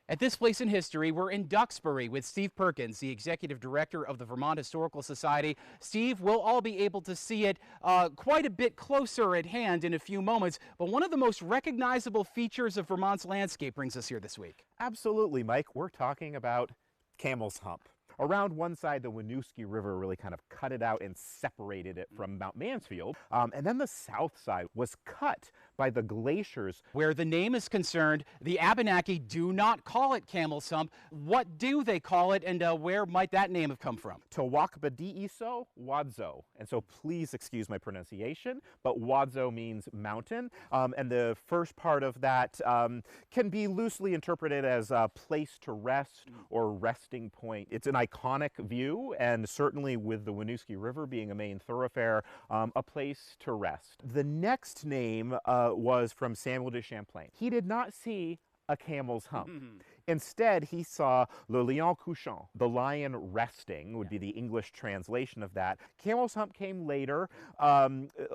At this place in history, we're in Duxbury with Steve Perkins, the executive director of the Vermont Historical Society. Steve, we'll all be able to see it quite a bit closer at hand in a few moments, but one of the most recognizable features of Vermont's landscape brings us here this week. Absolutely, Mike. We're talking about Camel's Hump. Around one side, the Winooski River really kind of cut it out and separated it from Mount Mansfield. And then the south side was cut by the glaciers. Where the name is concerned, the Abenaki do not call it Camel's Hump. What do they call it, and where might that name have come from? Esso, wadso. And so please excuse my pronunciation, but wadso means mountain. And the first part of that can be loosely interpreted as a place to rest or resting point. It's an iconic view, and certainly with the Winooski River being a main thoroughfare, a place to rest. The next name was from Samuel de Champlain. He did not see a camel's hump. Instead, he saw le lion couchant, the lion resting would be the English translation of that. Camel's hump came later,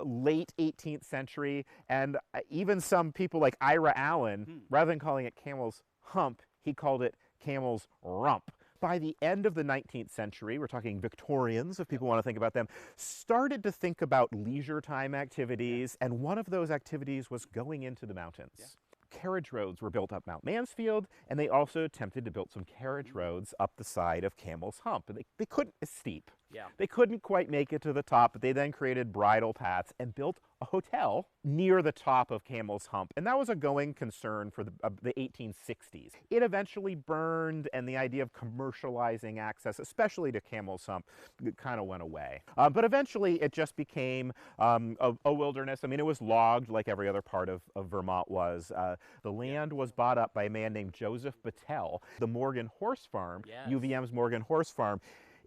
late 18th century, and even some people like Ira Allen, rather than calling it camel's hump, he called it camel's rump. By the end of the 19th century, we're talking Victorians, if people want to think about them, started to think about leisure time activities, and one of those activities was going into the mountains. Carriage roads were built up Mount Mansfield, and they also attempted to build some carriage roads up the side of Camel's Hump. And they couldn't, it's steep. They couldn't quite make it to the top, but they then created bridle paths and built a hotel near the top of Camel's Hump. And that was a going concern for the 1860s. It eventually burned, and the idea of commercializing access, especially to Camel's Hump, kind of went away. But eventually it just became a wilderness. I mean, it was logged like every other part of Vermont was. The land was bought up by a man named Joseph Battelle. The Morgan Horse Farm, UVM's Morgan Horse Farm,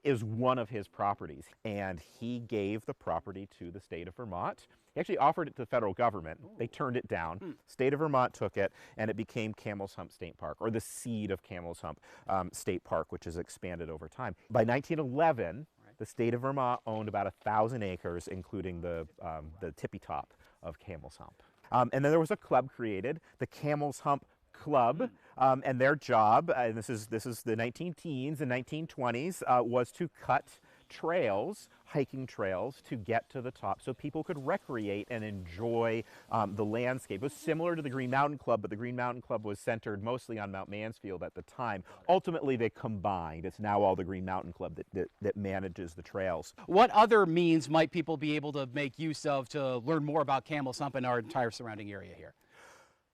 is one of his properties, and he gave the property to the state of Vermont. He actually offered it to the federal government. They turned it down. State of Vermont took it, and it became Camel's Hump State Park, or the seed of Camel's Hump State Park, which has expanded over time. By 1911, the state of Vermont owned about 1,000 acres, including the tippy top of Camel's Hump. And then there was a club created, the Camel's Hump Club, and their job, and this is the 19-teens and 1920s, was to cut trails, hiking trails, to get to the top so people could recreate and enjoy the landscape. It was similar to the Green Mountain Club, but the Green Mountain Club was centered mostly on Mount Mansfield at the time. Ultimately, they combined. It's now all the Green Mountain Club that manages the trails. What other means might people be able to make use of to learn more about Camel's Hump and our entire surrounding area here?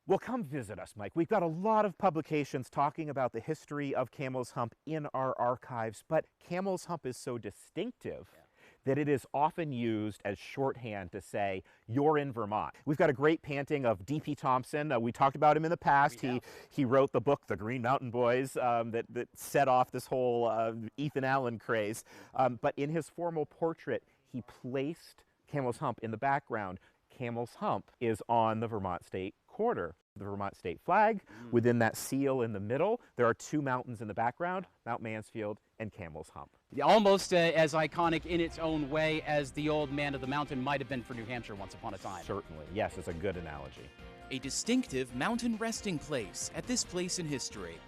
Well, come visit us, Mike. We've got a lot of publications talking about the history of Camel's Hump in our archives, but Camel's Hump is so distinctive that it is often used as shorthand to say, you're in Vermont. We've got a great painting of D.P. Thompson. We talked about him in the past. He wrote the book, The Green Mountain Boys, that set off this whole Ethan Allen craze. But in his formal portrait, he placed Camel's Hump in the background. Camel's Hump is on the Vermont State Quarter, the Vermont state flag. Within that seal in the middle, there are two mountains in the background, Mount Mansfield and Camel's Hump. Almost as iconic in its own way as the Old Man of the Mountain might have been for New Hampshire once upon a time. Certainly, yes, it's a good analogy. A distinctive mountain resting place at this place in history.